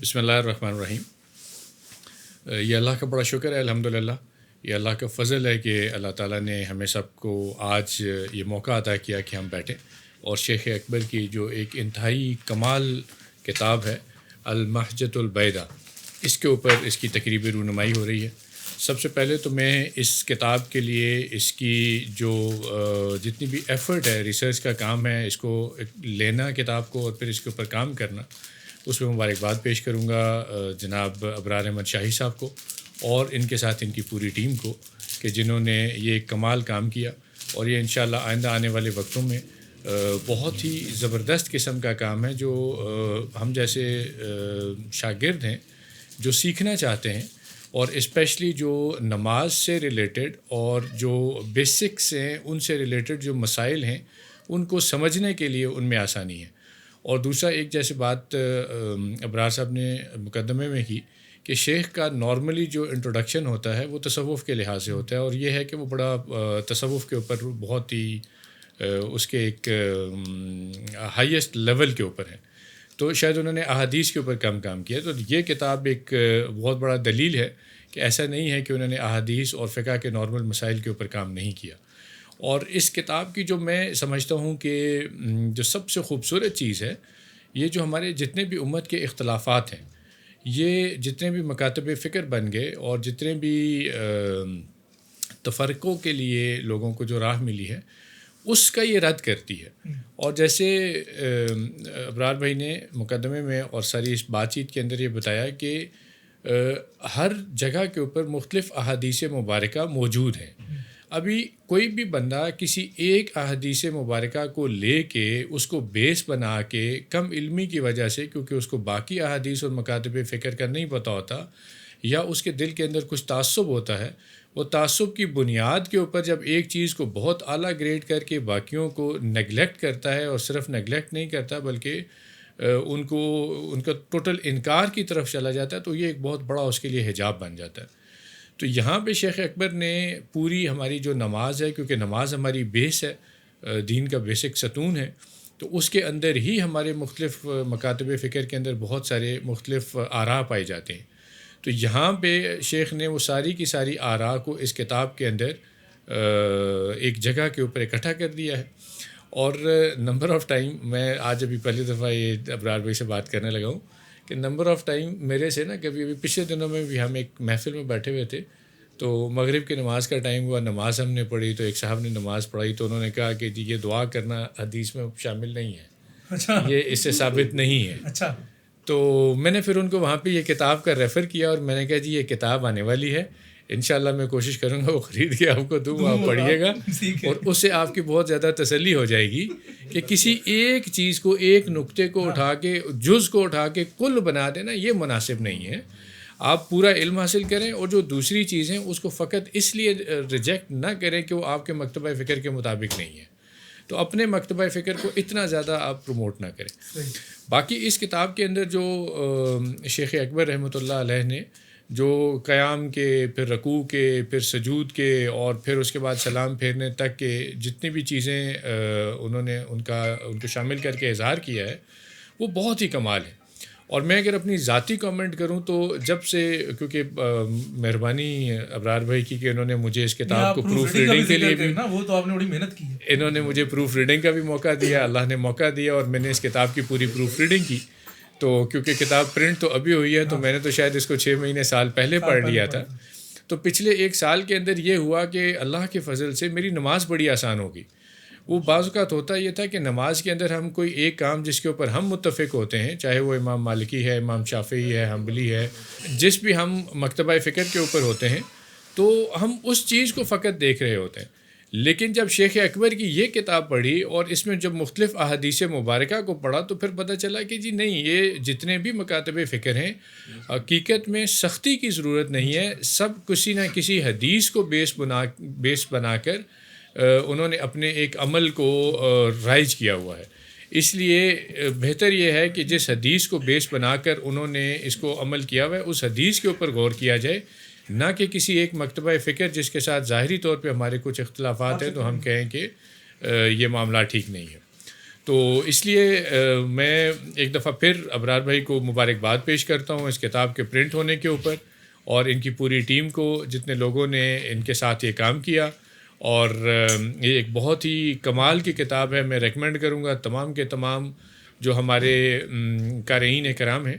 بسم اللہ الرحمن الرحیم۔ یہ اللہ کا بڑا شکر ہے الحمدللہ، یہ اللہ کا فضل ہے کہ اللہ تعالیٰ نے ہمیں سب کو آج یہ موقع عطا کیا کہ ہم بیٹھیں اور شیخ اکبر کی جو ایک انتہائی کمال کتاب ہے المحجۃ البیضاء، اس کے اوپر اس کی تقریبی رونمائی ہو رہی ہے۔ سب سے پہلے تو میں اس کتاب کے لیے اس کی جو جتنی بھی ایفرٹ ہے، ریسرچ کا کام ہے، اس کو لینا کتاب کو اور پھر اس کے اوپر کام کرنا، اس میں مبارکباد پیش کروں گا جناب ابرار احمد شاہی صاحب کو اور ان کے ساتھ ان کی پوری ٹیم کو کہ جنہوں نے یہ کمال کام کیا، اور یہ انشاءاللہ آئندہ آنے والے وقتوں میں بہت ہی زبردست قسم کا کام ہے جو ہم جیسے شاگرد ہیں جو سیکھنا چاہتے ہیں، اور اسپیشلی جو نماز سے ریلیٹڈ اور جو بیسکس ہیں ان سے ریلیٹڈ جو مسائل ہیں ان کو سمجھنے کے لیے ان میں آسانی ہے۔ اور دوسرا ایک جیسے بات ابرار صاحب نے مقدمے میں کی کہ شیخ کا نارملی جو انٹروڈکشن ہوتا ہے وہ تصوف کے لحاظ سے ہوتا ہے، اور یہ ہے کہ وہ بڑا تصوف کے اوپر بہت ہی اس کے ایک ہائیسٹ لیول کے اوپر ہے، تو شاید انہوں نے احادیث کے اوپر کام کیا۔ تو یہ کتاب ایک بہت بڑا دلیل ہے کہ ایسا نہیں ہے کہ انہوں نے احادیث اور فقہ کے نارمل مسائل کے اوپر کام نہیں کیا۔ اور اس کتاب کی جو میں سمجھتا ہوں کہ جو سب سے خوبصورت چیز ہے، یہ جو ہمارے جتنے بھی امت کے اختلافات ہیں، یہ جتنے بھی مکاتب فکر بن گئے اور جتنے بھی تفرقوں کے لیے لوگوں کو جو راہ ملی ہے اس کا یہ رد کرتی ہے۔ اور جیسے ابرار بھائی نے مقدمے میں اور ساری اس بات چیت کے اندر یہ بتایا کہ ہر جگہ کے اوپر مختلف احادیث مبارکہ موجود ہیں۔ ابھی کوئی بھی بندہ کسی ایک احادیث مبارکہ کو لے کے اس کو بیس بنا کے کم علمی کی وجہ سے، کیونکہ اس کو باقی احادیث اور مکاتب فکر کا نہیں پتہ ہوتا، یا اس کے دل کے اندر کچھ تعصب ہوتا ہے، وہ تعصب کی بنیاد کے اوپر جب ایک چیز کو بہت اعلیٰ گریڈ کر کے باقیوں کو نگلیکٹ کرتا ہے، اور صرف نگلیکٹ نہیں کرتا بلکہ ان کا ٹوٹل انکار کی طرف چلا جاتا ہے، تو یہ ایک بہت بڑا اس کے لیے حجاب بن جاتا ہے۔ تو یہاں پہ شیخ اکبر نے پوری ہماری جو نماز ہے، کیونکہ نماز ہماری بیس ہے، دین کا بیسک ستون ہے، تو اس کے اندر ہی ہمارے مختلف مکاتب فکر کے اندر بہت سارے مختلف آراء پائے جاتے ہیں۔ تو یہاں پہ شیخ نے وہ ساری کی ساری آراء کو اس کتاب کے اندر ایک جگہ کے اوپر اکٹھا کر دیا ہے۔ اور نمبر آف ٹائم، میں آج ابھی پہلی دفعہ یہ ابرار بھائی سے بات کرنے لگا ہوں کہ نمبر آف ٹائم میرے سے نا کبھی ابھی پچھلے دنوں میں بھی ہم ایک محفل میں بیٹھے ہوئے تھے، تو مغرب کی نماز کا ٹائم ہوا، نماز ہم نے پڑھی، تو ایک صاحب نے نماز پڑھائی، تو انہوں نے کہا کہ جی یہ دعا کرنا حدیث میں شامل نہیں ہے، اچھا، یہ اس سے ثابت نہیں ہے۔ اچھا، تو میں نے پھر ان کو وہاں پہ یہ کتاب کا ریفر کیا، اور میں نے کہا جی یہ کتاب آنے والی ہے، انشاءاللہ میں کوشش کروں گا وہ خرید کے آپ کو دوں، آپ پڑھیے گا، اور اس سے آپ کی بہت زیادہ تسلی ہو جائے گی کہ کسی ایک چیز کو، ایک نقطے کو اٹھا کے، جز کو اٹھا کے کل بنا دینا یہ مناسب نہیں ہے۔ آپ پورا علم حاصل کریں، اور جو دوسری چیزیں اس کو فقط اس لیے ریجیکٹ نہ کریں کہ وہ آپ کے مکتبہ فکر کے مطابق نہیں ہے، تو اپنے مکتبہ فکر کو اتنا زیادہ آپ پروموٹ نہ کریں۔ باقی اس کتاب کے اندر جو شیخ اکبر رحمۃ اللہ علیہ نے جو قیام کے، پھر رکوع کے، پھر سجود کے، اور پھر اس کے بعد سلام پھیرنے تک کے جتنی بھی چیزیں انہوں نے ان کو شامل کر کے اظہار کیا ہے وہ بہت ہی کمال ہے۔ اور میں اگر اپنی ذاتی کامنٹ کروں تو جب سے، کیونکہ مہربانی ابرار بھائی کی کہ انہوں نے مجھے اس کتاب کو پروف ریڈنگ کے لیے بھی، وہ تو آپ نے بڑی محنت کی ہے، انہوں نے مجھے پروف ریڈنگ کا بھی موقع دیا، اللہ نے موقع دیا، اور میں نے اس کتاب کی پوری پروف ریڈنگ کی۔ تو کیونکہ کتاب پرنٹ تو ابھی ہوئی ہے، تو میں نے تو شاید اس کو 6 مہینے سال پہلے پڑھ لیا تھا، تو پچھلے 1 سال کے اندر یہ ہوا کہ اللہ کے فضل سے میری نماز بڑی آسان ہوگی۔ وہ بعض اوقات ہوتا یہ تھا کہ نماز کے اندر ہم کوئی ایک کام جس کے اوپر ہم متفق ہوتے ہیں، چاہے وہ امام مالکی ہے، امام شافعی ہے، حنبلی ہے، جس بھی ہم مکتبہ فکر کے اوپر ہوتے ہیں، تو ہم اس چیز کو فقط دیکھ رہے ہوتے ہیں۔ لیکن جب شیخ اکبر کی یہ کتاب پڑھی اور اس میں جب مختلف احادیث مبارکہ کو پڑھا، تو پھر پتہ چلا کہ جی نہیں، یہ جتنے بھی مکاتب فکر ہیں حقیقت میں سختی کی ضرورت نہیں ہے، سب کسی نہ کسی حدیث کو بیس بنا کر انہوں نے اپنے ایک عمل کو رائج کیا ہوا ہے۔ اس لیے بہتر یہ ہے کہ جس حدیث کو بیس بنا کر انہوں نے اس کو عمل کیا ہوا ہے اس حدیث کے اوپر غور کیا جائے، نہ کہ کسی ایک مکتبہ فکر جس کے ساتھ ظاہری طور پہ ہمارے کچھ اختلافات ہیں تو ہم کہیں کہ یہ معاملہ ٹھیک نہیں ہے۔ تو اس لیے میں ایک دفعہ پھر ابرار بھائی کو مبارکباد پیش کرتا ہوں اس کتاب کے پرنٹ ہونے کے اوپر، اور ان کی پوری ٹیم کو، جتنے لوگوں نے ان کے ساتھ یہ کام کیا. اور یہ ایک بہت ہی کمال کی کتاب ہے. میں ریکمینڈ کروں گا تمام کے تمام جو ہمارے قارئین کرام ہیں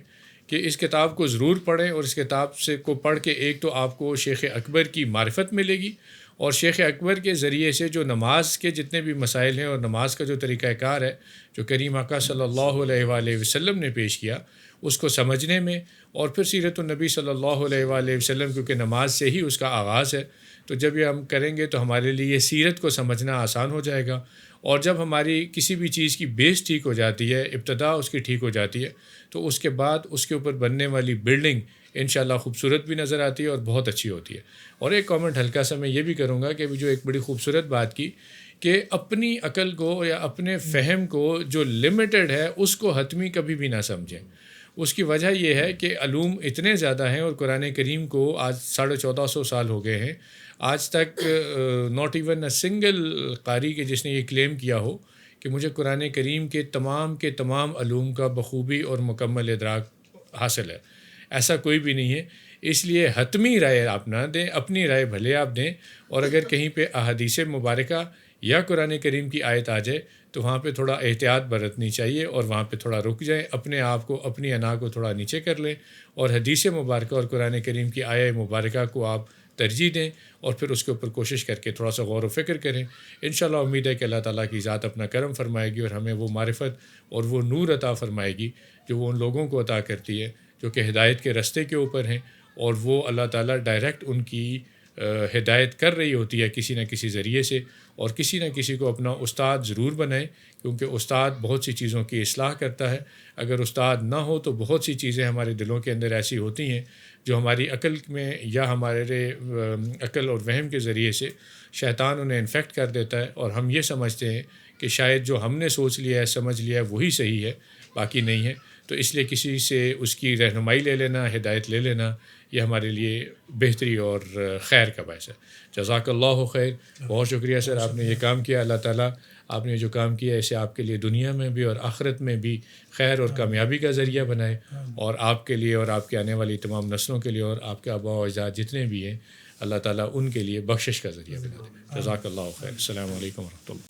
کہ اس کتاب کو ضرور پڑھیں، اور اس کتاب سے کو پڑھ کے ایک تو آپ کو شیخ اکبر کی معرفت ملے گی، اور شیخ اکبر کے ذریعے سے جو نماز کے جتنے بھی مسائل ہیں اور نماز کا جو طریقہ کار ہے جو کریم آقا صلی اللہ علیہ وآلہ وسلم نے پیش کیا، اس کو سمجھنے میں، اور پھر سیرت النبی صلی اللہ علیہ وآلہ وسلم، کیونکہ نماز سے ہی اس کا آغاز ہے، تو جب یہ ہم کریں گے تو ہمارے لیے یہ سیرت کو سمجھنا آسان ہو جائے گا. اور جب ہماری کسی بھی چیز کی بیس ٹھیک ہو جاتی ہے، ابتدا اس کی ٹھیک ہو جاتی ہے، تو اس کے بعد اس کے اوپر بننے والی بلڈنگ انشاءاللہ خوبصورت بھی نظر آتی ہے اور بہت اچھی ہوتی ہے. اور ایک کامنٹ ہلکا سا میں یہ بھی کروں گا کہ ابھی جو ایک بڑی خوبصورت بات کی کہ اپنی عقل کو یا اپنے فہم کو جو لمیٹڈ ہے اس کو حتمی کبھی بھی نہ سمجھیں. اس کی وجہ یہ ہے کہ علوم اتنے زیادہ ہیں، اور قرآن کریم کو آج 1450 سال ہو گئے ہیں، آج تک ناٹ ایون اے سنگل قاری کے جس نے یہ کلیم کیا ہو کہ مجھے قرآن کریم کے تمام علوم کا بخوبی اور مکمل ادراک حاصل ہے. ایسا کوئی بھی نہیں ہے. اس لیے حتمی رائے آپ نہ دیں، اپنی رائے بھلے آپ دیں، اور اگر کہیں پہ احادیث مبارکہ یا قرآن کریم کی آیت آ جائے تو وہاں پہ تھوڑا احتیاط برتنی چاہیے، اور وہاں پہ تھوڑا رک جائیں، اپنے آپ کو، اپنی انا کو تھوڑا نیچے کر لیں، اور حدیث مبارکہ اور قرآن کریم کی آیہ مبارکہ کو آپ ترجیح دیں، اور پھر اس کے اوپر کوشش کر کے تھوڑا سا غور و فکر کریں. انشاءاللہ امید ہے کہ اللہ تعالیٰ کی ذات اپنا کرم فرمائے گی، اور ہمیں وہ معرفت اور وہ نور عطا فرمائے گی جو وہ ان لوگوں کو عطا کرتی ہے جو کہ ہدایت کے رستے کے اوپر ہیں، اور وہ اللہ تعالیٰ ڈائریکٹ ان کی ہدایت کر رہی ہوتی ہے کسی نہ کسی ذریعے سے. اور کسی نہ کسی کو اپنا استاد ضرور بنائیں، کیونکہ استاد بہت سی چیزوں کی اصلاح کرتا ہے. اگر استاد نہ ہو تو بہت سی چیزیں ہمارے دلوں کے اندر ایسی ہوتی ہیں جو ہماری عقل میں یا ہمارے عقل اور وہم کے ذریعے سے شیطان انہیں انفیکٹ کر دیتا ہے، اور ہم یہ سمجھتے ہیں کہ شاید جو ہم نے سوچ لیا ہے، سمجھ لیا ہے، وہی صحیح ہے، باقی نہیں ہے. تو اس لیے کسی سے اس کی رہنمائی لے لینا، ہدایت لے لینا، یہ ہمارے لیے بہتری اور خیر کا باعث ہے. جزاک اللہ خیر. بہت شکریہ سر، آپ نے یہ کام کیا. اللہ تعالیٰ آپ نے جو کام کیا اسے آپ کے لیے دنیا میں بھی اور آخرت میں بھی خیر اور کامیابی کا ذریعہ بنائے، اور آپ کے لیے اور آپ کے آنے والی تمام نسلوں کے لیے اور آپ کے آباء و اجداد جتنے بھی ہیں، اللہ تعالیٰ ان کے لیے بخشش کا ذریعہ بنا دے. جزاک اللہ خیر. السلام علیکم ورحمۃ اللہ.